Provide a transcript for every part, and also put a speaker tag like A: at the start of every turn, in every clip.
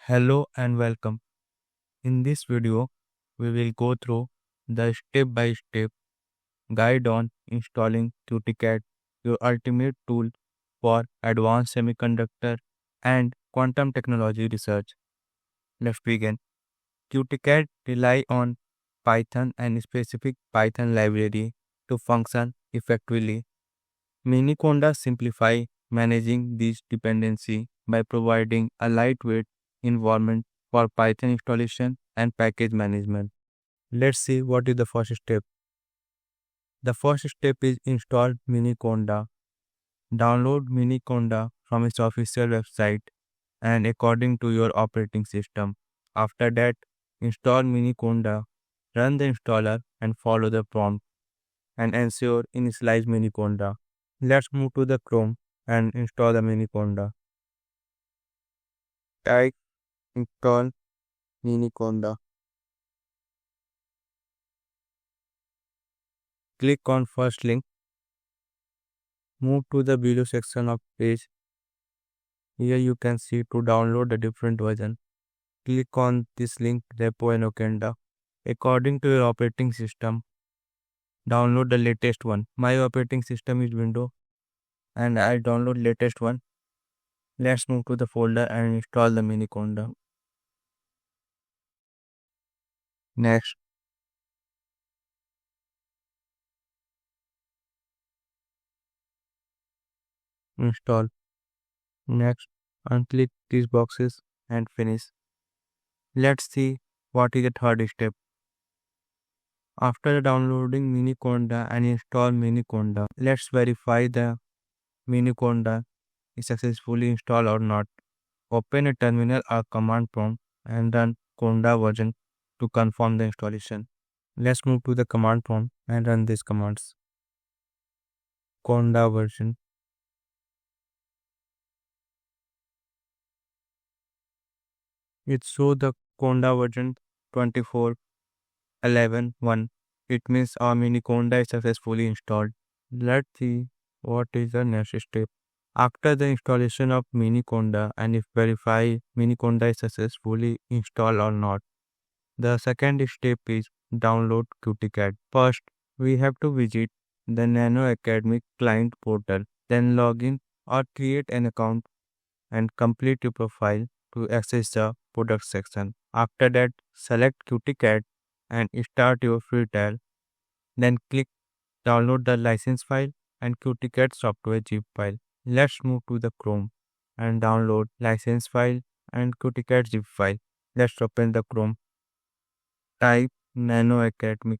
A: Hello and welcome. In this video, we will go through the step-by-step guide on installing QTCAD, your ultimate tool for advanced semiconductor and quantum technology research. Let's begin. QTCAD rely on Python and specific Python library to function effectively. Miniconda simplify managing these dependency by providing a lightweight environment for Python installation and package management. Let's see what is the first step. The first step is install Miniconda. Download Miniconda from its official website and according to your operating system. After that, install Miniconda, run the installer and follow the prompt and ensure initialize Miniconda. Let's move to the Chrome and install the Miniconda. Type install Miniconda. Click on first link. Move to the below section of page. Here you can see to download the different version. Click on this link repo and Okenda. According to your operating system, download the latest one. My operating system is Windows and I download latest one. Let's move to the folder and install the Miniconda. Next, install. Next, unclick these boxes and finish. Let's see what is the third step. After downloading Miniconda and install Miniconda, let's verify the Miniconda is successfully installed or not. Open a terminal or command prompt and run Conda version to confirm the installation. Let's move to the command prompt and run these commands. Conda version. It shows the Conda version 24.11.1. It means our Miniconda is successfully installed. Let's see what is the next step. After the installation of Miniconda and if verify Miniconda is successfully installed or not, the second step is download QTCAD. First, we have to visit the Nano Academic client portal, then log in or create an account and complete your profile to access the product section. After that, select QTCAD and start your free trial. Then click download the license file and QTCAD software zip file. Let's move to the Chrome and download license file and QTCAD zip file. Let's open the Chrome. Type Nano Academic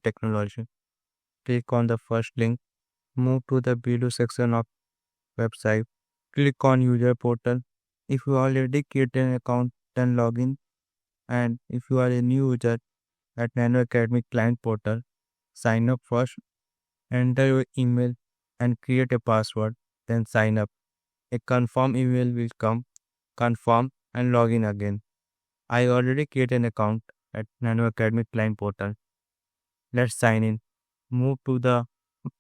A: Technology. Click on the first link. Move to the below section of website. Click on user portal. If you already created an account, then log in. And if you are a new user at Nano Academic client portal, sign up first. Enter your email and create a password, then sign up. A confirm email will come, confirm and log in again. I already created an account at Nano Academic client portal. Let's sign in. Move to the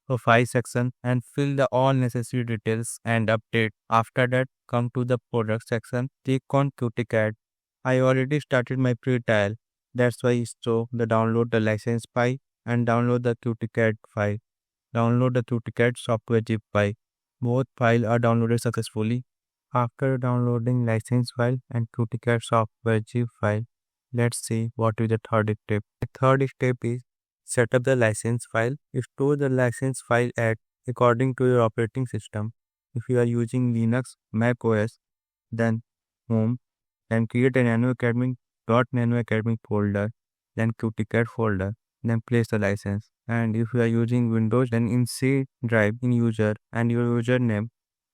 A: profile section and fill the all necessary details and update. After that, come to the product section. Click on QTCAD. I already started my free trial. That's why it's so the download the license file and download the QTCAD file. Download the QTCAD software zip file. Both files are downloaded successfully. After downloading license file and QTCAD software zip file, let's see what is the third step. The third step is set up the license file. Store the license file at according to your operating system. If you are using Linux, Mac OS, then home, then create a nanoacademic folder, then QTCAD folder, then place the license. And if you are using Windows, then in C drive in user and your username,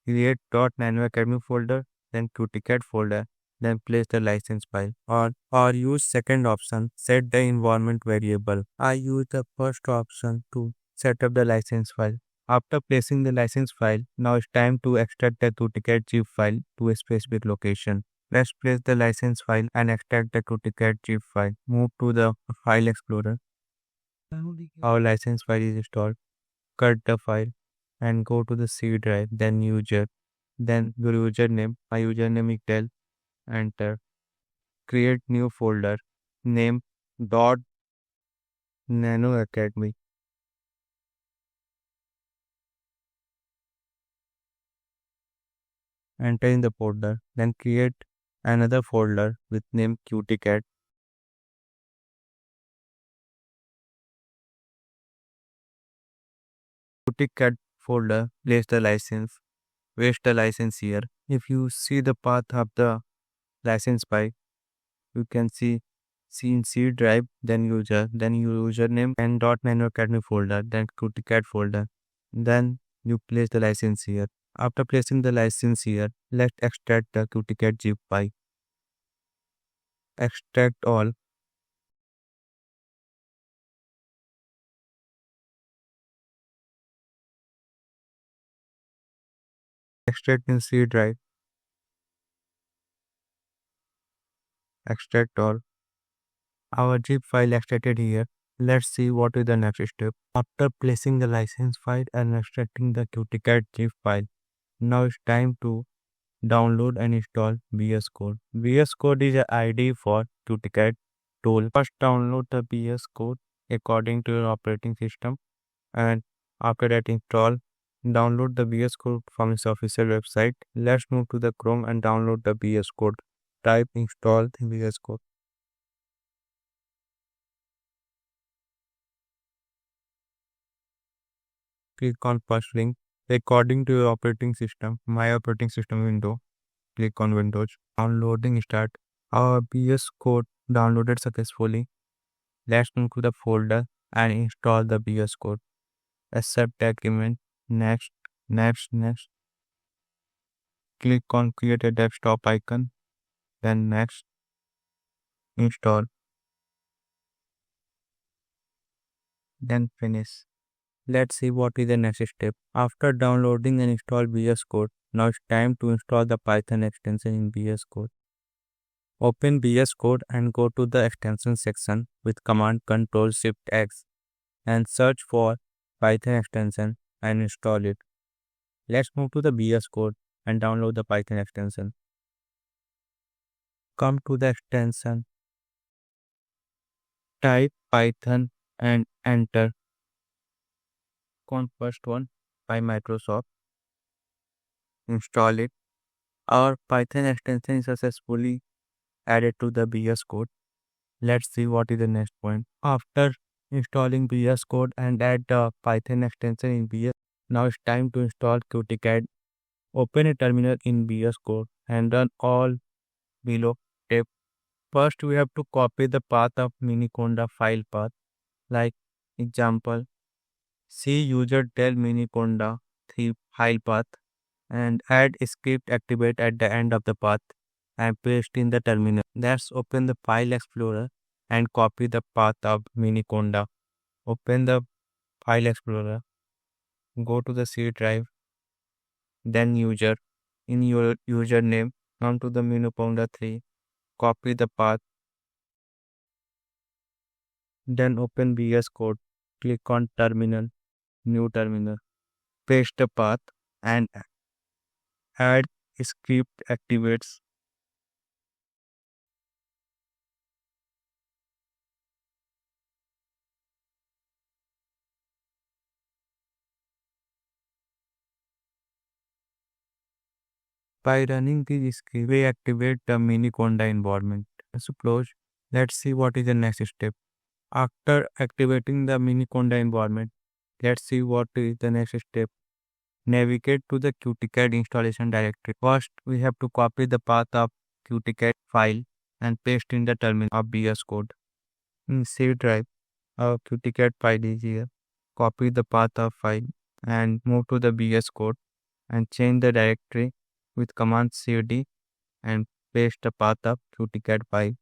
A: create .nanoacademic folder, then QTCAD folder, then place the license file or use second option, set the environment variable. I use the first option to set up the license file. After placing the license file, now it's time to extract the QTCAD zip file to a specific location. Let's place the license file and extract the QTCAD zip file. Move to the file explorer. Our license file is installed. Cut the file and go to the C drive, then user then your username. My username is Dell. Enter. Create new folder. Name dot nano academy. Enter in the folder. Then create another folder with name QTCAD. QTCAD folder. Place the license. Paste the license here. If you see the path of the license file, you can see in C drive, then user, then your username and .nano academy folder, then QTCAD folder. Then you place the license here. After placing the license here, let's extract the QTCAD zip file. Extract all. Extract in C drive. Extract all. Our zip file extracted here. Let's see what is the next step. After placing the license file and extracting the QTCAD zip file, now it's time to download and install VS Code. VS Code is an ID for QTCAD tool. First download the VS Code according to your operating system, and after that install. Download the VS Code from its official website. Let's move to the Chrome and download the VS Code. Type install the VS Code. Click on first link according to your operating system. My operating system window. Click on Windows. Downloading start. Our VS Code downloaded successfully. Let's move to the folder and install the VS Code. Accept agreement. Next, next. Click on create a desktop icon. Then next, install. Then finish. Let's see what is the next step. After downloading and install VS Code, now it's time to install the Python extension in VS Code. Open VS Code and go to the extension section with command Ctrl Shift X and search for Python extension and install it. Let's move to the VS Code and download the Python extension. Come to the extension. Type Python and enter. On first one by Microsoft. Install it. Our Python extension is successfully added to the VS Code. Let's see what is the next point. After installing VS Code and add the Python extension in VS, now it's time to install QTCAD. Open a terminal in VS Code and run all below step. First, we have to copy the path of Miniconda file path. Like example, C user tell Miniconda 3 file path and add script activate at the end of the path and paste in the terminal. Let's open the file explorer and copy the path of Miniconda. Open the file explorer, go to the C drive, then user. In your username, come to the Miniconda 3, copy the path, then open VS Code, click on terminal, new terminal, paste the path and add script activates. By running this script, we activate the Miniconda environment. Suppose, let's see what is the next step. After activating the Miniconda environment, let's see what is the next step. Navigate to the QTCAD installation directory. First, we have to copy the path of QTCAD file and paste in the terminal of VS Code. In C drive, our QTCAD file is here. Copy the path of file and move to the VS Code and change the directory with command cd and paste the path of QTCAD file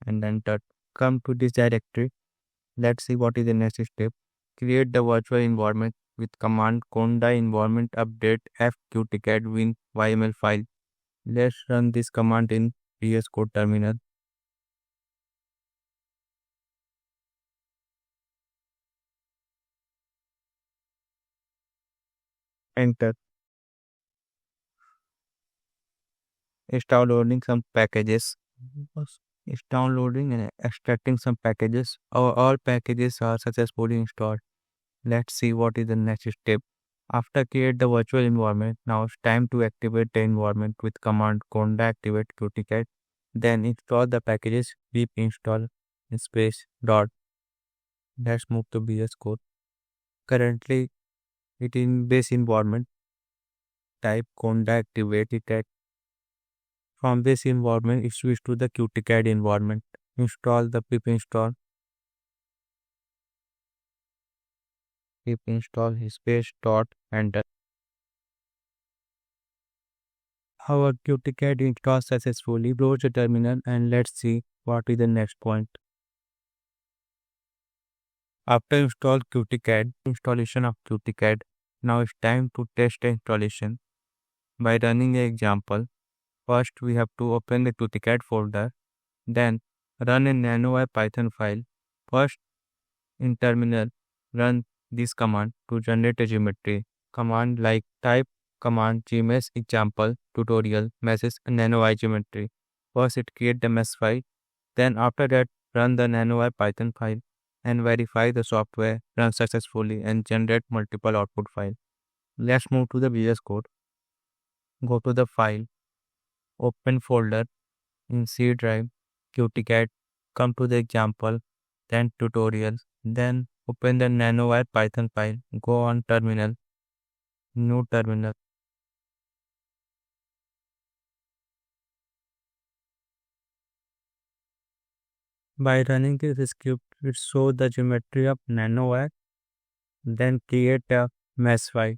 A: and enter. Come to this directory. Let's see what is the next step. Create the virtual environment with command conda environment update fqtcad win yml file. Let's run this command in VS Code terminal. Enter. is downloading some packages. Yes. Is downloading and extracting some packages. Our all packages are successfully installed. Let's see what is the next step. After create the virtual environment, now it's time to activate the environment with command conda activate QTCAD. Then install the packages pip install space dot. Let's move to VS Code. Currently it in base environment. Type conda activate it at. From this environment it switch to the QTCAD environment. Install the pip install space dot enter. Our QTCAD installed successfully. Close the terminal and let's see what is the next point. After install QTCAD, installation of QTCAD, now it's time to test the installation by running an example. First, we have to open the QTCAD folder, then run a nano Python file. First, in terminal, run this command to generate a geometry. Command like type command gms example tutorial message nano geometry. First, it create the mesh file. Then after that, run the nano Python file and verify the software runs successfully and generate multiple output file. Let's move to the VS Code. Go to the file, open folder in C drive, QTCAD, come to the example, then tutorials, then open the nanowire Python file, go on terminal, new terminal. By running this script, it shows the geometry of nanowire, then create a mesh file.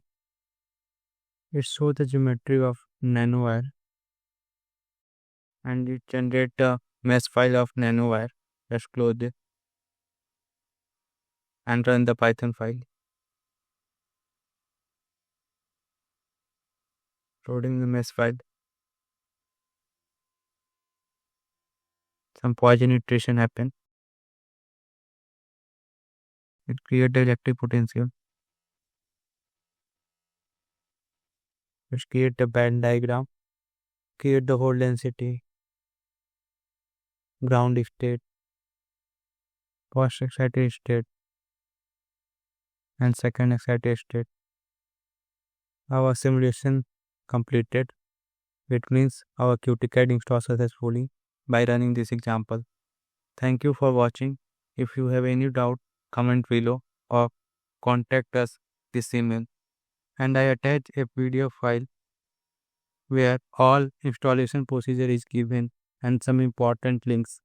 A: It shows the geometry of nanowire and it generate a mesh file of nanowire. Let's close it and run the Python file. Loading the mesh file. Some Poisson iteration happen. It create the electric potential. Let's create the band diagram. Create the whole density. Ground state. First excited state. And second excited state. Our simulation completed. It means our QTCAD installed successfully by running this example. Thank you for watching. If you have any doubt, comment below or contact us this email. And I attach a PDF file where all installation procedure is given and some important links.